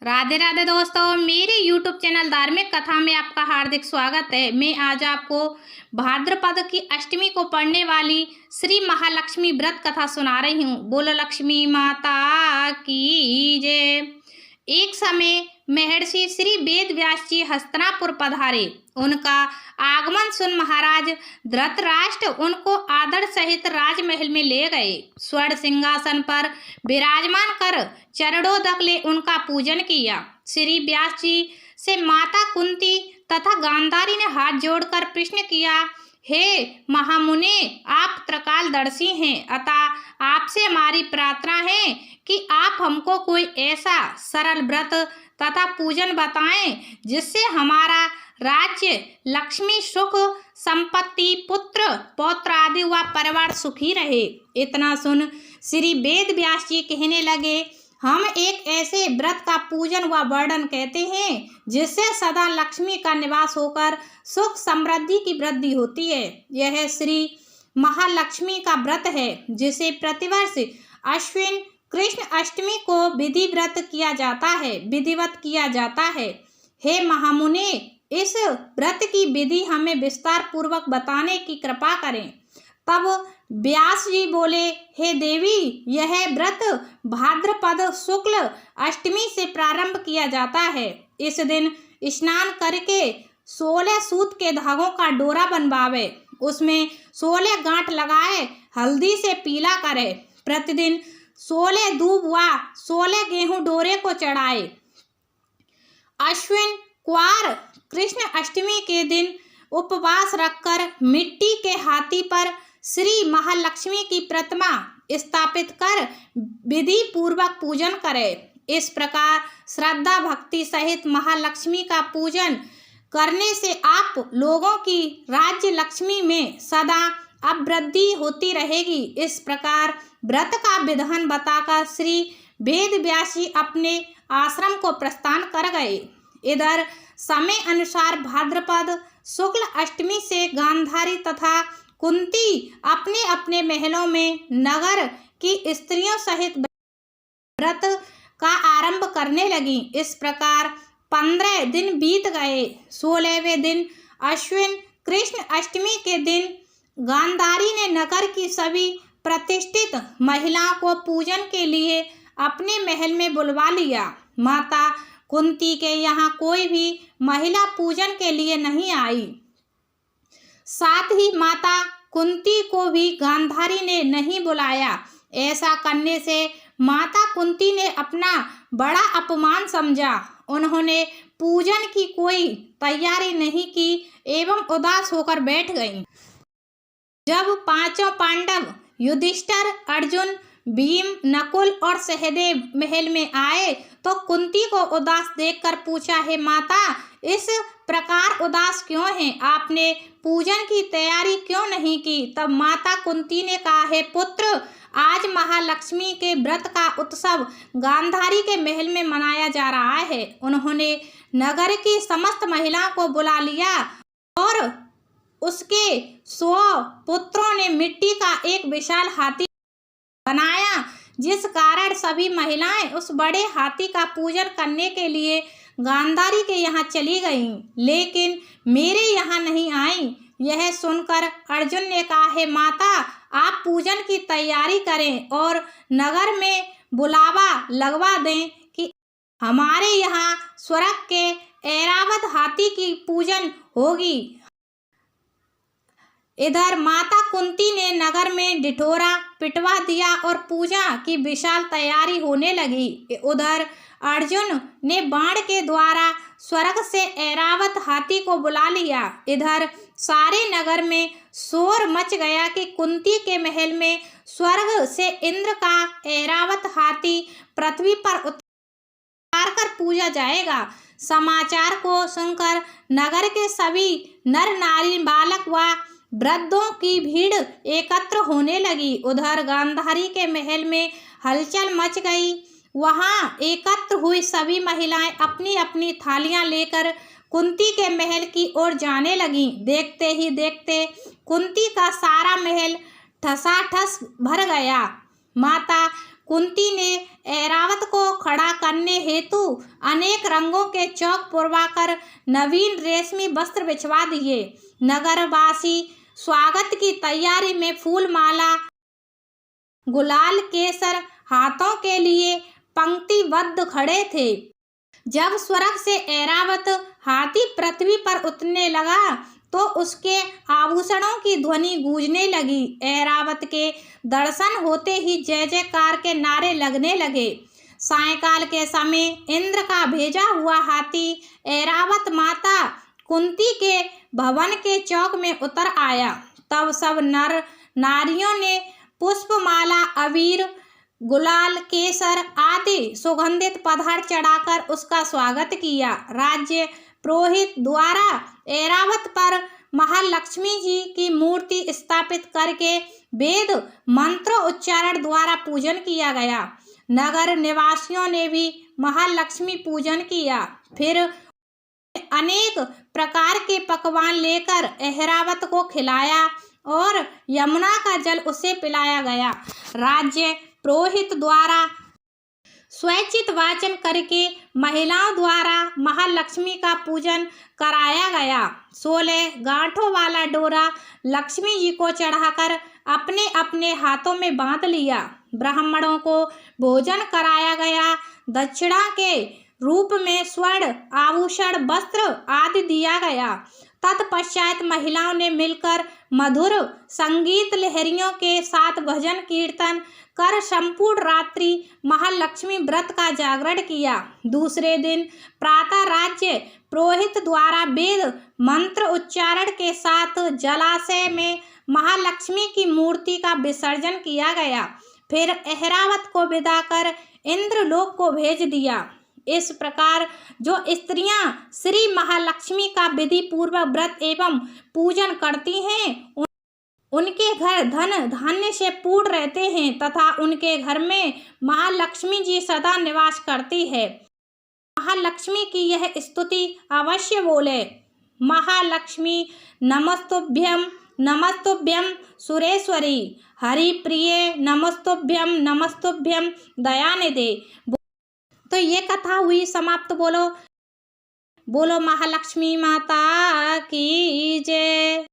राधे राधे दोस्तों, मेरे YouTube channel धार्मिक कथा में आपका हार्दिक स्वागत है। मैं आज आपको भाद्रपद की अष्टमी को पढ़ने वाली श्री महालक्ष्मी व्रत कथा सुना रही हूँ। बोलो लक्ष्मी माता की जय। एक समय महर्षि श्री वेद व्यास जी हस्तिनापुर पधारे। उनका आगमन सुन महाराज धृतराष्ट्र उनको आदर सहित राजमहल में ले गए। स्वर्ण सिंहासन पर विराजमान कर चरणोदक ले उनका पूजन किया। श्री व्यास जी से माता कुंती तथा गांधारी ने हाथ जोड़कर प्रश्न किया, हे महामुने, आप त्रिकालदर्शी हैं, अतः आपसे हमारी प्रार्थना है कि आप हमको कोई ऐसा सरल व्रत तथा पूजन बताएं जिससे हमारा राज्य, लक्ष्मी, सुख, संपत्ति, पुत्र पौत्र आदि व परिवार सुखी रहे। इतना सुन श्री वेद व्यास जी कहने लगे, हम एक ऐसे व्रत का पूजन व वर्णन कहते हैं जिससे सदा लक्ष्मी का निवास होकर सुख समृद्धि की वृद्धि होती है। यह श्री महालक्ष्मी का व्रत है जिसे प्रतिवर्ष अश्विन कृष्ण अष्टमी को विधिवत किया जाता है। हे महामुने, इस व्रत की विधि हमें विस्तार पूर्वक बताने की कृपा करें। तब व्यास जी बोले, हे देवी, यह व्रत भाद्रपद शुक्ल अष्टमी से प्रारंभ किया जाता है। इस दिन स्नान करके 16 सूत के धागों का डोरा बनवावे, उसमें 16 गांठ लगाए, हल्दी से पीला करे। प्रतिदिन 16 दूब व 16 गेहूं डोरे को चढ़ाए। अश्विन क्वार कृष्ण अष्टमी के दिन उपवास रखकर मिट्टी के हाथी पर श्री महालक्ष्मी की प्रतिमा स्थापित कर विधि पूर्वक पूजन करे। इस प्रकार श्रद्धा भक्ति सहित महालक्ष्मी का पूजन करने से आप लोगों की राज्य लक्ष्मी में सदा अवृद्धि होती रहेगी। इस प्रकार व्रत का विधान बताकर श्री वेद व्यास जी अपने आश्रम को प्रस्थान कर गए। इधर समय अनुसार भाद्रपद शुक्ल अष्टमी से गांधारी तथा कुंती अपने अपने महलों में नगर की स्त्रियों सहित व्रत का आरंभ करने लगी। इस प्रकार 15 दिन बीत गए। 16वें दिन अश्विन कृष्ण अष्टमी के दिन गांधारी ने नगर की सभी प्रतिष्ठित महिलाओं को पूजन के लिए अपने महल में बुलवा लिया। माता कुंती के यहाँ कोई भी महिला पूजन के लिए नहीं आई। साथ ही माता कुंती को भी गांधारी ने नहीं बुलाया। ऐसा करने से माता कुंती ने अपना बड़ा अपमान समझा। उन्होंने पूजन की कोई तैयारी नहीं की एवं उदास होकर बैठ गईं। जब पांचों पांडव युधिष्ठिर, अर्जुन, भीम, नकुल और सहदेव महल में आए तो कुंती को उदास देखकर पूछा, हे माता, इस प्रकार उदास क्यों हैं? आपने पूजन की तैयारी क्यों नहीं की? तब माता कुंती ने कहा, हे पुत्र, आज महालक्ष्मी के व्रत का उत्सव गांधारी के महल में मनाया जा रहा है। उन्होंने नगर की समस्त महिलाओं को बुला लिया और उसके 100 पुत्रों ने मिट्टी का एक विशाल हाथी बनाया, जिस कारण सभी महिलाएं उस बड़े हाथी का पूजन करने के लिए गांधारी के यहाँ चली गईं, लेकिन मेरे यहाँ नहीं आईं। यह सुनकर अर्जुन ने कहा, हे माता, आप पूजन की तैयारी करें और नगर में बुलावा लगवा दें कि हमारे यहाँ स्वर्ग के ऐरावत हाथी की पूजन होगी। इधर माता कुंती ने नगर में ढिढोरा पिटवा दिया और पूजा की विशाल तैयारी होने लगी। उधर अर्जुन ने बाण के द्वारा स्वर्ग से ऐरावत हाथी को बुला लिया। इधर सारे नगर में शोर मच गया कि कुंती के महल में स्वर्ग से इंद्र का ऐरावत हाथी पृथ्वी पर उतार कर पूजा जाएगा। समाचार को सुनकर नगर के सभी नर नारी, बालक व वृद्धों की भीड़ एकत्र होने लगी। उधर गांधारी के महल में हलचल मच गई। वहां एकत्र हुई सभी महिलाएं अपनी अपनी थालियां लेकर कुंती के महल की ओर जाने लगीं। देखते ही देखते कुंती का सारा महल ठसाठस भर गया। माता कुंती ने ऐरावत को खड़ा करने हेतु अनेक रंगों के चौक पुरवाकर नवीन रेशमी वस्त्र बिछवा दिए। नगरवासी स्वागत की तैयारी में फूल माला, गुलाल, केसर हाथों के लिए पंक्तिबद्ध खड़े थे। जब स्वर्ग से ऐरावत हाथी पृथ्वी पर उतरने लगा तो उसके आभूषणों की ध्वनि गूंजने लगी। ऐरावत के दर्शन होते ही जय जयकार के नारे लगने लगे। सायंकाल के समय इंद्र का भेजा हुआ हाथी ऐरावत माता कुंती के भवन के चौक में उतर आया। तब सब नर नारियों ने पुष्पमाला, अबीर, गुलाल, केसर आदि सुगंधित पदार्थ चढ़ाकर उसका स्वागत किया। राज्य पुरोहित द्वारा ऐरावत पर महालक्ष्मी जी की मूर्ति स्थापित करके वेद मंत्र उच्चारण द्वारा पूजन किया गया। नगर निवासियों ने भी महालक्ष्मी पूजन किया। फिर अनेक प्रकार के पकवान लेकर ऐरावत को खिलाया और यमुना का जल उसे पिलाया गया। राज्य पुरोहित द्वारा स्वैच्छिक वाचन करके महिलाओं द्वारा महालक्ष्मी का पूजन कराया गया। 16 गांठों वाला डोरा लक्ष्मी जी को चढ़ाकर अपने अपने हाथों में बांध लिया। ब्राह्मणों को भोजन कराया गया। दक्षिणा के रूप में स्वर्ण आभूषण, वस्त्र आदि दिया गया। तत्पश्चात महिलाओं ने मिलकर मधुर संगीत लहरियों के साथ भजन कीर्तन कर संपूर्ण रात्रि महालक्ष्मी व्रत का जागरण किया। दूसरे दिन प्रातः राज्य पुरोहित द्वारा वेद मंत्र उच्चारण के साथ जलाशय में महालक्ष्मी की मूर्ति का विसर्जन किया गया। फिर ऐरावत को विदा कर इंद्रलोक को भेज दिया। इस प्रकार जो स्त्रियां श्री महालक्ष्मी का विधि पूर्वक व्रत एवं पूजन करती हैं उनके घर धन धान्य से पूर्ण रहते हैं तथा उनके घर में महालक्ष्मी जी सदा निवास करती है। महालक्ष्मी की यह स्तुति अवश्य बोले। महालक्ष्मी नमस्तुभ्यं नमस्तुभ्यं सुरेश्वरी, हरि प्रिय नमस्तुभ्यं नमस्तुभ्यं दयानिधे। तो ये कथा हुई समाप्त। बोलो बोलो महालक्ष्मी माता की जय।